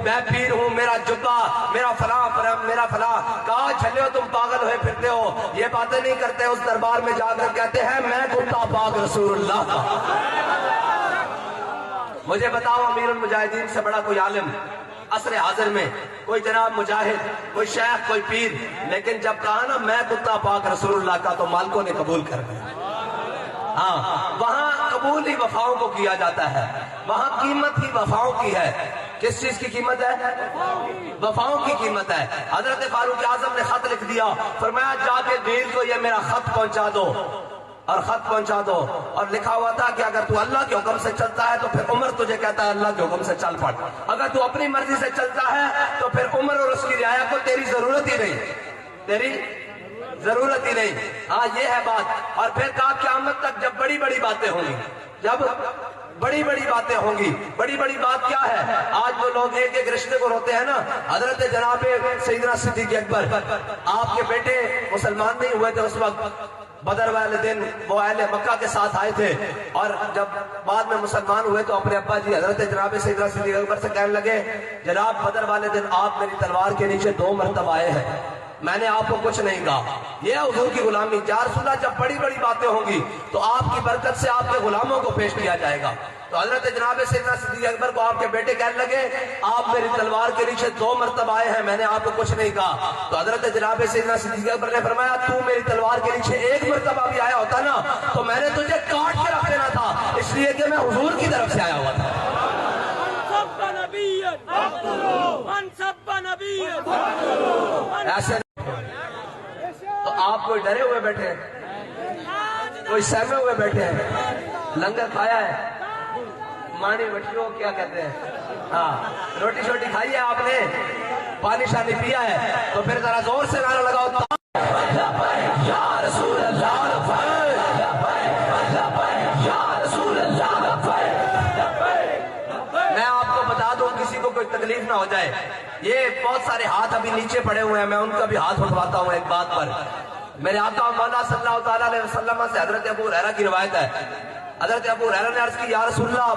میں پیر ہوں، میرا جبا، میرا فلاں، میرا فلاں. کہا جھلے ہو تم، پاگل ہوئے پھرتے ہو، یہ باتیں نہیں کرتے. اس دربار میں جا کر کہتے ہیں میں کتا پاک رسول اللہ کا. مجھے بتاؤ امیر المجاہدین سے بڑا کوئی عالم عصر حاضر میں، کوئی جناب مجاہد، کوئی شیخ، کوئی پیر، لیکن جب کہا نا میں کتا پاک رسول اللہ کا تو مالکوں نے قبول کر لیا. ہاں، وہاں قبول ہی وفاؤں کو کیا جاتا ہے، وہاں قیمت ہی وفاؤں کی ہے. کس چیز کی قیمت ہے؟ وفاؤں کی قیمت ہے. حضرت فاروق اعظم نے خط لکھ دیا، فرمایا جا کے دیر کو یہ میرا خط پہنچا دو، اور خط پہنچا دو. اور لکھا ہوا تھا کہ اگر تو اللہ کے حکم سے چلتا ہے تو پھر عمر تجھے کہتا ہے اللہ کے حکم سے چل پڑ. اگر تو اپنی مرضی سے چلتا ہے تو پھر عمر اور اس کی رعایا کو تیری ضرورت ہی نہیں، تیری ضرورت ہی نہیں. ہاں یہ ہے بات. اور پھر کہا قیامت تک جب بڑی بڑی باتیں ہوں گی، جب بڑی بڑی باتیں ہوں گی. بڑی بڑی بات کیا ہے؟ آج وہ لوگ ایک ایک رشتے کو روتے ہیں نا. حضرت جناب سیدنا صدیق اکبر، آپ کے بیٹے مسلمان نہیں ہوئے تھے اس وقت، بدر والے دن وہ اہل مکہ کے ساتھ آئے تھے، اور جب بعد میں مسلمان ہوئے تو اپنے ابا جی حضرت جناب سیدنا صدیق اکبر سے کہنے لگے جناب بدر والے دن آپ میری تلوار کے نیچے 2 مرتبہ آئے ہیں، میں نے آپ کو کچھ نہیں کہا. یہ حضور کی غلامی. یا رسول اللہ جب بڑی بڑی باتیں ہوں گی تو آپ کی برکت سے آپ کے غلاموں کو پیش کیا جائے گا. تو حضرت جناب سیدنا صدیق اکبر کو آپ کے بیٹے کہنے لگے آپ میری تلوار کے نیچے 2 مرتبہ آئے ہیں، میں نے آپ کو کچھ نہیں کہا. تو حضرت جناب سیدنا صدیق اکبر نے فرمایا تو میری تلوار کے نیچے 1 مرتبہ بھی آیا ہوتا نا تو میں نے تجھے کاٹ کے رکھ دینا تھا، اس لیے کہ میں حضور کی طرف سے آیا ہوا تھا. ایسے تو آپ کوئی ڈرے ہوئے بیٹھے ہیں، کوئی سہمے ہوئے بیٹھے ہیں. لنگر کھایا ہے، مانی مٹھیوں کیا کہتے ہیں، ہاں روٹی شوٹی کھائی ہے آپ نے، پانی شانی پیا ہے، تو پھر ذرا زور سے نعرہ لگاؤ یا رسول اللہ، یا رسول اللہ. میں آپ کو بتا دوں کسی کو کوئی تکلیف نہ ہو جائے، یہ بہت سارے ہاتھ ابھی نیچے پڑے ہوئے ہیں، میں ان کا بھی ہاتھ اٹھواتا ہوں ایک بات پر. میرے آقا مولا صلی اللہ تعالیٰ علیہ وسلم سے حضرت ابو ہریرہ کی روایت ہے. حضرت ابو ہریرہ نے عرض کی یا رسول اللہ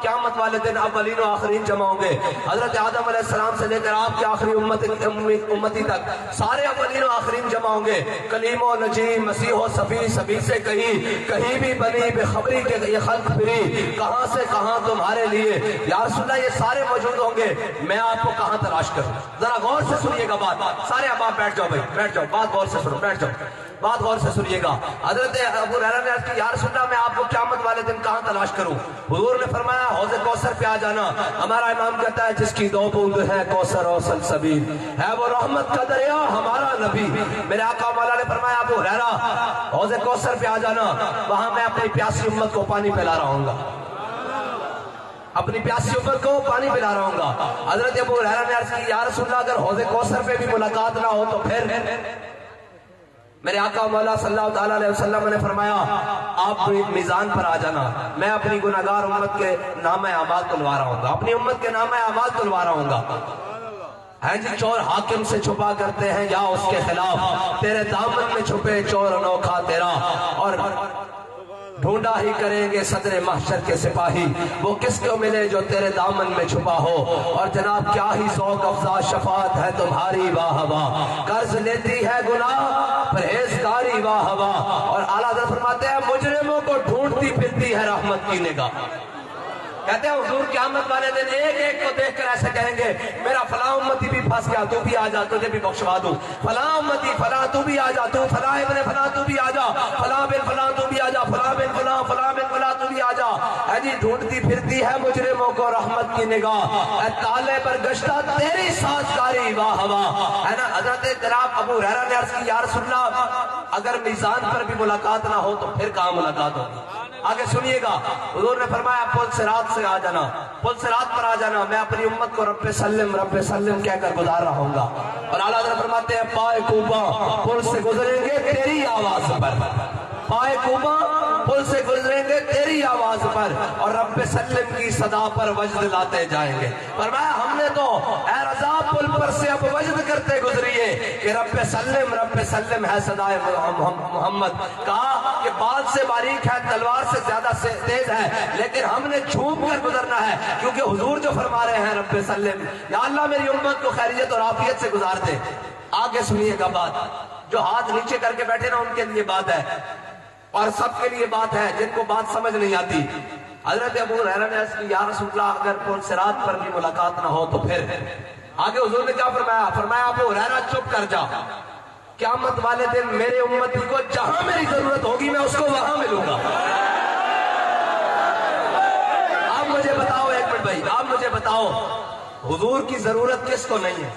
قیامت والے دن اولین و آخرین جمع ہوں گے. حضرت آدم علیہ السلام سے لے کر آپ کے آخری امتی تک سارے اولین و آخرین جمع ہوں گے. کلیم و نجیم، مسیح و صفی، سبھی سے کہیں بھی بنی بے خبری کے یہ خلق پھری، کہاں سے کہاں تمہارے لیے. یا رسول اللہ یہ سارے موجود ہوں گے، میں آپ کو کہاں تلاش کروں؟ ذرا غور سے سنیے گا بات. سارے اب آپ بیٹھ جاؤ بھائی، بیٹھ جاؤ، بات غور سے سنو، بیٹھ جاؤ، بات غور سے سنیے گا. حضرت ابو ہریرہ نے عرض کی یا رسول اللہ میں آپ کو قیامت والے دن کہاں تلاش کروں؟ حضور نے فرمایا حوض کوثر پہ آ جانا. ہمارا امام کہتا ہے جس کی 2 بوند ہے کوثر و سلسبیل، ہے وہ رحمت کا دریا ہمارا نبی. میرے آقا مولا نے فرمایا ابو ہریرہ حوض کوثر پہ آ جانا، وہاں میں اپنی پیاسی امت کو پانی پلا رہا ہوں گا، اپنی پیاسی امت کو پانی پلا رہا ہوں گا. حضرت ابو ہریرہ نے عرض کی یا رسول اللہ اگر حوض کوثر پہ بھی ملاقات نہ ہو تو پھر؟ میرے آقا مولا صلی اللہ تعالیٰ علیہ وسلم نے فرمایا آپ میزان پر آ جانا، میں اپنی گناہگار امت کے نامہ اعمال تلوا رہا ہوں گا، اپنی امت کے نامہ اعمال تلوا رہا ہوں گا. ہے جی چور حاکم سے چھپا کرتے ہیں یا اس کے خلاف، تیرے دامن میں چھپے چور انوکھا تیرا، اور ڈھونڈا ہی کریں گے صدر محشر کے سپاہی، وہ کس کو ملے جو تیرے دامن میں چھپا ہو. اور جناب کیا ہی ذوق افزا شفاعت ہے تمہاری واہ واہ، قرض لیتی ہے گناہ پرہیزگاری واہ واہ. اور اعلیٰ حضرت فرماتے ہیں مجرموں کو ڈھونڈتی پھرتی ہے رحمت کی نگاہ. کہتے ہیں حضور قیامت والے دن ایک ایک کو دیکھ کر ایسے کہیں گے میرا فلاں امتی بھی پھنس گیا، تو بھی آ جا تجھے بھی بخشوا دوں، فلاں امتی فلاں تو بھی آ جا، تو فلاں ابن فلاں تو بھی آ جا، فلاں بن فلاں تو بھی آ جا، فلاں بن فلاں، فلاں بن فلاں تو بھی آ جا. ہے جی ڈھونڈتی پھرتی ہے مجرموں کو رحمت کی نگاہ، اے تالے پر گشتہ تیری سازگاری واہ واہ. ہے نا حضرت جناب ابو ہریرہ نے عرض کی یا رسول اللہ اگر میزان پر بھی ملاقات نہ ہو تو پھر کہاں ملاقات ہوگی؟ آگے سنیے گا. حضور نے فرمایا پل صراط سے آ جانا، پل صراط پر آ جانا، میں اپنی امت کو رب سلم کہہ کر گزار رہا ہوں گا. اور اعلیٰ حضرت فرماتے ہیں پائے کوبا پل سے گزریں گے تیری آواز پر، پائے کوبا پل سے گزریں گے تیری آواز پر، اور رب سلم کی صدا پر وجد لاتے جائیں گے. فرمایا ہم نے تو اے رضا پل پر سے اب وجد کرتے گزریے، کہ رب سلم ہے صدائے محمد. کہا کہ بال سے باریک ہے, تلوار سے زیادہ تیز ہے, لیکن ہم نے جھوم کر گزرنا ہے, کیونکہ حضور جو فرما رہے ہیں رب سلم, یا اللہ میری امت کو خیریت اور عافیت سے گزار دے. آگے سنیے گا بات, جو ہاتھ نیچے کر کے بیٹھے نا ان کے لیے بات ہے, اور سب کے لیے بات ہے جن کو بات سمجھ نہیں آتی. حضرت ابو ہریرہ نے عرض کی یا رسول اللہ اگر پل صراط پر بھی ملاقات نہ ہو تو پھر. آگے حضور نے کیا فرمایا؟ فرمایا ابو ہریرہ چپ کر جا, قیامت والے دن میرے امتی کو جہاں میری ضرورت ہوگی میں اس کو وہاں ملوں گا. آپ مجھے بتاؤ, ایک منٹ بھائی, آپ مجھے بتاؤ حضور کی ضرورت کس کو نہیں ہے؟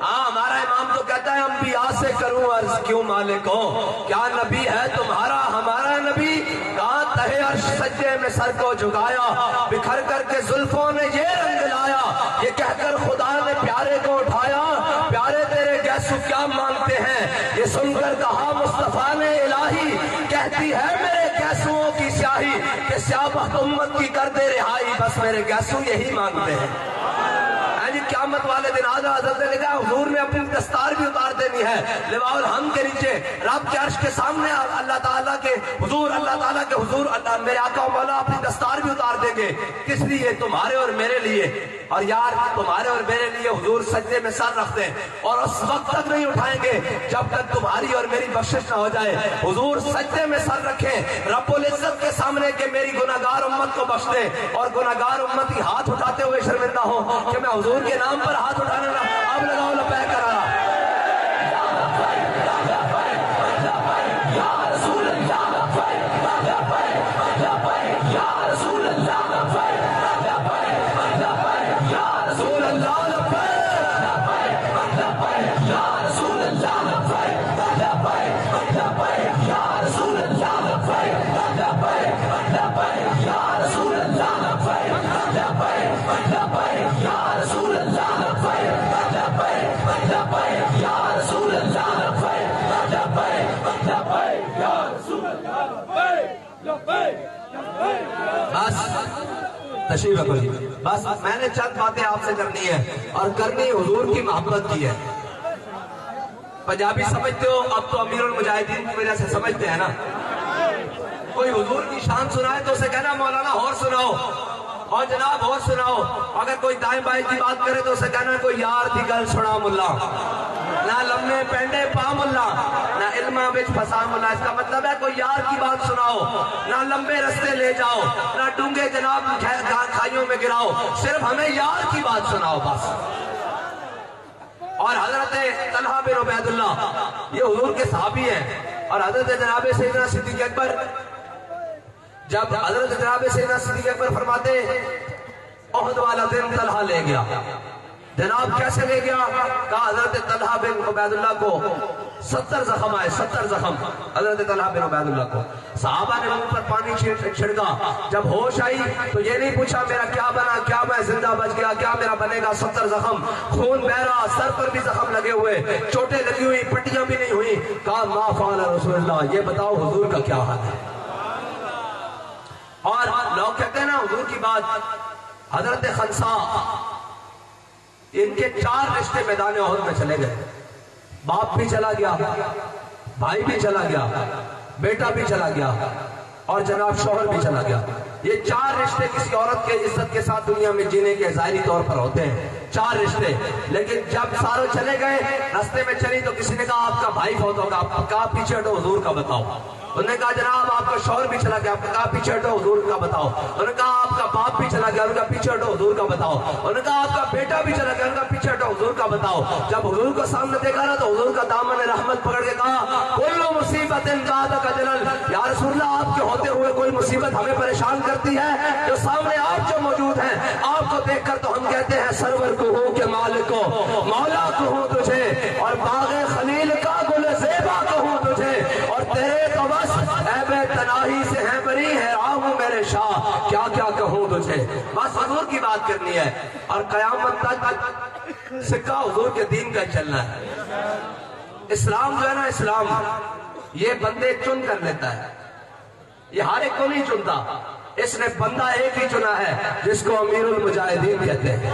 ہاں, ہمارا امام تو کہتا ہے انبیاء سے کروں عرض کیوں مالک ہو, کیا نبی ہے تمہارا ہمارا نبی؟ کہاں تہے عرش سجدے میں سر کو جھکایا, بکھر کر کے زلفوں نے یہ رنگ لایا, یہ کہہ کر خدا نے پیارے کو اٹھایا, پیارے تیرے گیسو کیا مانگتے ہیں؟ یہ سن کر کہا مصطفیٰ نے الہی, کہتی ہے میرے گیسوؤں کی سیاہی کہ سیاہ بخت امت کی کر دے رہائی, بس میرے گیسو یہی مانگتے ہیں. قیامت والے دن آدھا حضرت نے کہا حضور نے اپنی دستار بھی اتار دینی ہے, لواء الحمد کے نیچے رب کے عرش کے سامنے اللہ تعالیٰ کے حضور, اللہ تعالیٰ کے حضور اللہ میرے آقا و مولا اپنی دستار بھی اتار دیں گے. کس لیے؟ تمہارے اور میرے لیے. اور یار تمہارے اور میرے لیے حضور سجدے میں سر رکھتے ہیں, اور اس وقت تک نہیں اٹھائیں گے جب تک تمہاری اور میری بخشش نہ ہو جائے. حضور سجدے میں سر رکھیں رب العزت کے سامنے کہ میری گناہگار امت کو بخش دے, اور گناہگار امت ہی ہاتھ اٹھاتے ہوئے شرمندہ ہو کہ میں حضور کے نام پر ہاتھ اٹھانا نہ. اب لگاؤ لبیک کرانا. بس تشریف رکھو جی, بس میں نے چند باتیں آپ سے کرنی ہے, اور کرنی حضور کی محبت کی ہے. پنجابی سمجھتے ہو, اب تو امیر المجاہدین کی وجہ سے سمجھتے ہیں نا. کوئی حضور کی شان سنائے تو اسے کہنا مولانا اور سناؤ, اور جناب اور سناؤ. اگر کوئی دائیں بائیں کی بات کرے تو اسے کہنا کوئی یار دی گل سنا ملا, نہ لمے پینڈے پا ملا, نہ علمہ بچ پھسا ملا. اس کا مطلب ہے کوئی یار کی بات سناؤ, نہ لمبے رستے لے جاؤ, نہ ڈونگے جناب کھائیوں میں گراؤ, صرف ہمیں یار کی بات سناؤ بس. اور حضرت طلحہ بن عبید اللہ یہ حضور کے صحابی ہیں, اور حضرت جناب سیدنا صدیق اکبر, جب حضرت جناب سیدنا صدیق اکبر فرماتے احد والا دن طلحہ لے گیا. جناب کیسے لے گیا؟ کہا حضرت طلحہ بن عبید اللہ کو 70 زخم آئے, 70 زخم حضرت طلحہ بن عبید اللہ کو. صحابہ نے منہ پر پانی چھڑکا, جب ہوش آئی تو یہ نہیں پوچھا میرا کیا بنا, کیا میں زندہ بچ گیا, کیا میرا بنے گا. 70 زخم, خون بہ رہا, سر پر بھی زخم لگے ہوئے, چوٹیں لگی ہوئی, پٹیاں بھی نہیں ہوئی. کہا ما فعل رسول اللہ, یہ بتاؤ حضور کا کیا حال ہے. اور لوگ کہتے ہیں نا حضور کی بات, حضرت خنسا ان کے 4 رشتے میدان احد میں چلے گئے. باپ بھی چلا گیا, بھائی بھی چلا گیا, بیٹا بھی چلا گیا, اور جناب شوہر بھی چلا گیا. یہ 4 رشتے کسی عورت کے عزت کے ساتھ دنیا میں جینے کے ظاہری طور پر ہوتے ہیں, 4 رشتے. لیکن جب سارے چلے گئے, راستے میں چلی تو کسی نے کہا آپ کا بھائی فوت ہوگا, آپ کا کہا پیچھے ہٹو حضور کا بتاؤ. انہوں نے کہا جناب آپ کا شوہر بھی چلا گیا, آپ نے کہا پیچھے ہٹو حضور کا بتاؤ. انہوں نے کہا آپ کا باپ بھی چلا گیا, انہوں نے کہا پیچھے ہٹو حضور کا بتاؤ. انہوں نے کہا آپ کا بیٹا بھی چلا گیا, انہوں نے کہا پیچھے ہٹو حضور کا بتاؤ. جب حضور کو سامنے دیکھا نا تو حضور کا دامن رحمت پکڑ کے کہا کل مصیبت بعدک جلل, یا رسول اللہ آپ کے ہوتے ہوئے کوئی مصیبت ہمیں پریشان کرتی ہے؟ جو سامنے آپ جو موجود ہیں, آپ کو دیکھ کر تو ہم کہتے ہیں سرور کو ہوں کہ مالک کو, مولا کو ہوں تجھے, اور باغ خلیل کا گل زیبا کو ہوں تجھے, اور تیرے تو بس عیب تناہی سے ہے بری ہے راہ میرے شاہ, کیا کیا کہوں تجھے. بس حضور کی بات کرنی ہے, اور قیامت تک سکہ حضور کے دین کا چلنا ہے. اسلام جو ہے نا, اسلام یہ بندے چن کر لیتا ہے, یہ ہر ایک کو نہیں چنتا. اس نے بندہ ایک ہی چنا ہے جس کو امیر المجاہدین کہتے ہیں.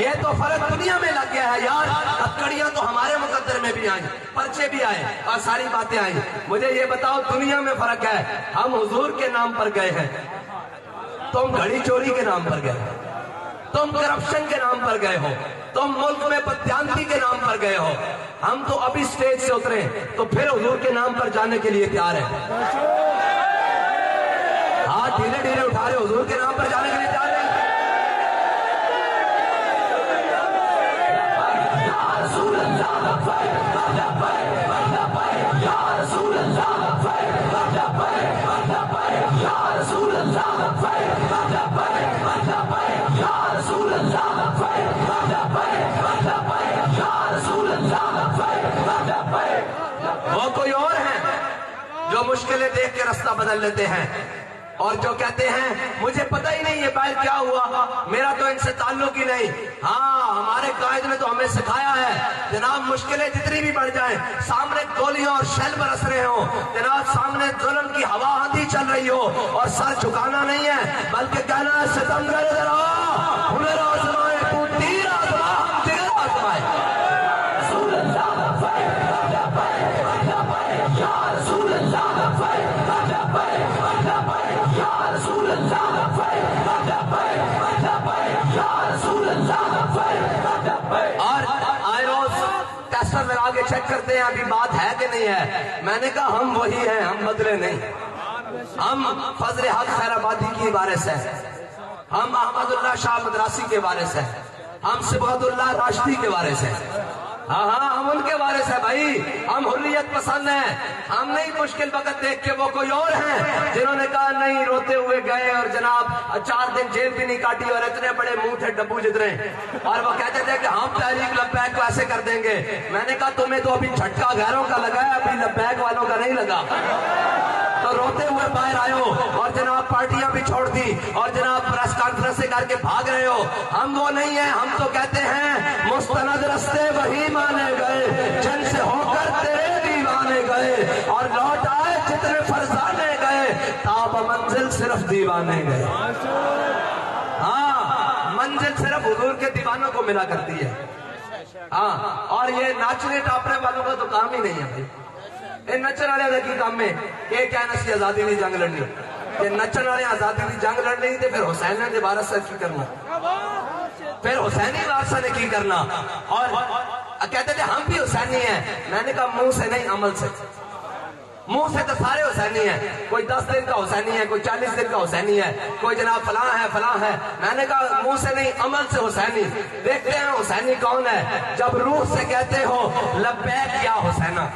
یہ تو فرق دنیا میں لگ گیا ہے یار. ہتکڑیاں تو ہمارے مقدر میں بھی آئیں, پرچے بھی آئے اور ساری باتیں آئیں. مجھے یہ بتاؤ دنیا میں فرق ہے. ہم حضور کے نام پر گئے ہیں, تم گھڑی چوری کے نام پر گئے, تم کرپشن کے نام پر گئے ہو, تم ملک میں بددیانتی کے نام پر گئے ہو. ہم تو ابھی سٹیج سے اترے تو پھر حضور کے نام پر جانے کے لیے تیار ہیں. ہاتھ ڈھیلے ڈھیلے اٹھا رہے, حضور کے نام پر جانے کے لیے تیار ہیں. یا رسول اللہ یا رسول اللہ یا رسول اللہ وہ کوئی اور ہیں جو مشکلیں دیکھ کے راستہ بدل لیتے ہیں اور جو کہتے ہیں مجھے پتہ ہی نہیں یہ باہر کیا ہوا, میرا تو ان سے تعلق ہی نہیں. ہاں ہمارے قائد نے تو ہمیں سکھایا ہے جناب مشکلیں جتنی بھی بڑھ جائیں, سامنے گولیاں اور شیل برس رہے ہوں جناب, سامنے ظلم کی ہوا آندھی چل رہی ہو اور سر جھکانا نہیں ہے بلکہ کہنا ہے ستمگر ادھر آ, ہنر آزمائے تو تیر آزما, ہم جگر آزمائے. رسول اللہ یا رسول اللہ یا رسول اللہ یا رسول اللہ. اور آئے روز ٹیسٹر لگا کے چیک کرتے ہیں ابھی بات ہے کہ نہیں ہے. میں نے کہا ہم وہی ہیں, ہم بدلے نہیں. ہم فضل حق خیر آبادی کی وارث ہیں, ہم احمد اللہ شاہ مدراسی کے وارث ہیں, ہم صبغت اللہ راشدی کے وارث ہیں. ہاں ہم ان کے وارث ہیں بھائی. ہم حریت پسند ہیں, ہم نہیں مشکل وقت دیکھ کے وہ کوئی اور ہیں جنہوں نے کہا نہیں, روتے ہوئے گئے اور جناب 4 دن جیل بھی نہیں کاٹی اور اتنے بڑے منہ تھے ڈبو جتنے, اور وہ کہتے تھے کہ ہم تحریک لبیک کو ایسے کر دیں گے. میں نے کہا تمہیں تو ابھی جھٹکا غیروں کا لگا ہے, ابھی لبیک والوں کا نہیں لگا. تو روتے ہوئے باہر آئے ہو اور جناب پارٹیاں بھی چھوڑ دی اور جناب پریس کانفرنس کر کے بھاگ رہے ہو. ہم وہ نہیں ہیں, ہم تو کہتے ہیں مستند رستے وہی مانے گئے جن سے ہو کر تیرے دیوانے گئے, اور لوٹ آئے جتنے فرزانے گئے, تاب منزل صرف دیوانے گئے. ہاں منزل صرف حضور کے دیوانوں کو ملا کرتی ہے. ہاں اور یہ ناچنے ٹاپنے والوں کا تو کام ہی نہیں ہے بھائی. یہ نچن والے کی کام میں یہ کہنا سی آزادی کی جنگ لڑنی, یہ نچن والے آزادی کی جنگ لڑنی تے پھر حسین نے وارث سے کی کرنا, پھر حسینی وارثہ نے کی کرنا. اور کہتے تھے ہم بھی حسینی ہیں. میں نے کہا منہ سے نہیں عمل سے. منہ سے تو سارے حسینی ہیں, کوئی 10 دن کا حسینی ہے, کوئی 40 دن کا حسینی ہے, کوئی جناب فلاں ہے فلاں ہے. میں نے کہا منہ سے نہیں عمل سے حسینی. دیکھتے ہیں حسینی کون ہے. جب روح سے کہتے ہو لبیک یا حسینہ,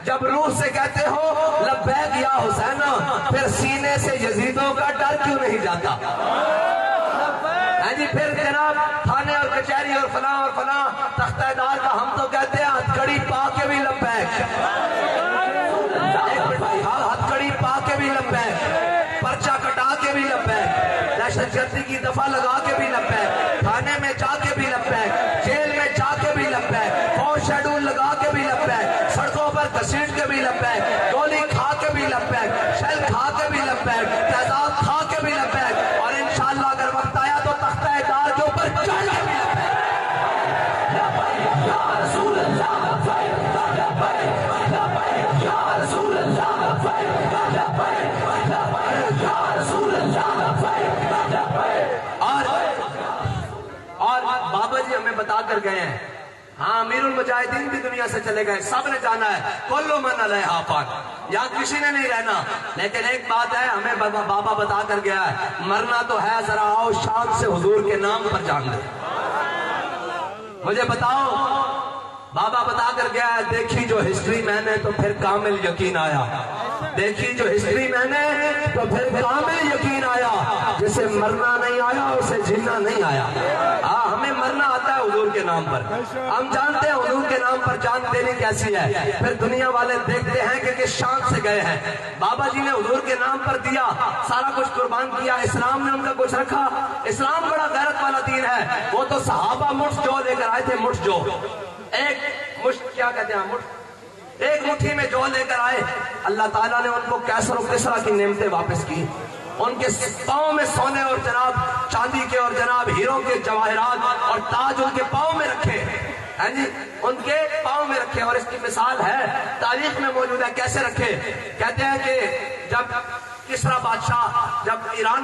جب روح سے کہتے ہو لبیک یا حسینہ, پھر سینے سے یزیدوں کا ڈر کیوں نہیں جاتا. جی پھر جناب تھانے اور کچہری اور فلاں تختہ دار کا ہم تو کہتے ہیں ہتھکڑی پا کے بھی لبیک, ہتھکڑی پا کے بھی لبیک, پرچہ کٹا کے بھی لبیک, دہشت گردی کی دفعہ لگا کے بھی لبیک, تھانے میں جا کے بھی لبیک, جیل میں جا کے بھی لبیک, فوج شیڈول لگا کے بھی لبیک, سڑکوں پر گھسیٹ کے بھی لبیک, گولی کھا کے بھی لبیک, شیل کھا کے بھی لبیک, تیزاب کھا کے بھی لبیک, اور انشاءاللہ اگر وقت آیا تو تختہ دار کے اوپر چڑھ کے بھی لبیک. یا رسول اللہ یا رسول اللہ یا رسول اللہ. اور بابا جی ہمیں بتا کر گئے ہیں, ہاں امیر المجاہدین بھی دنیا سے چلے گئے, سب نے جانا ہے, کلو من علیہا فان, یہاں کسی نے نہیں رہنا. لیکن ایک بات ہے ہمیں بابا بتا کر گیا ہے, مرنا تو ہے, ذرا آؤ شان سے حضور کے نام پر جان دے. مجھے بتاؤ بابا بتا کر گیا ہے, دیکھی جو ہسٹری میں نے تو پھر کامل یقین آیا, دیکھی جو ہسٹری میں نے تو پھر کامل یقین آیا, جسے مرنا نہیں آیا اسے جینا نہیں آیا. ہمیں مرنا آتا ہے حضور کے نام پر, ہم جانتے ہیں حضور کے نام پر جان دینی کیسی ہے. پھر دنیا والے دیکھتے ہیں کہ کس شان سے گئے ہیں. بابا جی نے حضور کے نام پر دیا, سارا کچھ قربان کیا, اسلام نے ان کا کچھ رکھا. اسلام بڑا غیرت والا دین ہے. وہ تو صحابہ مٹھ جو لے کر آئے تھے, مٹھ جو, ایک مشت کیا کہتے ہیں مٹھ, ایک مٹھی میں جو لے کر آئے, اللہ تعالیٰ نے ان کو کیسر و کسرا کی نعمتیں واپس کی. ان کے پاؤں میں سونے اور جناب چاندی کے اور جناب ہیروں کے جواہرات اور تاج ان کے پاؤں میں رکھے ہیں جی، ان کے پاؤں میں رکھے. اور اس کی مثال ہے تاریخ میں موجود ہے. کیسے رکھے؟ کہتے ہیں کہ جب کسریٰ بادشاہ جب ایران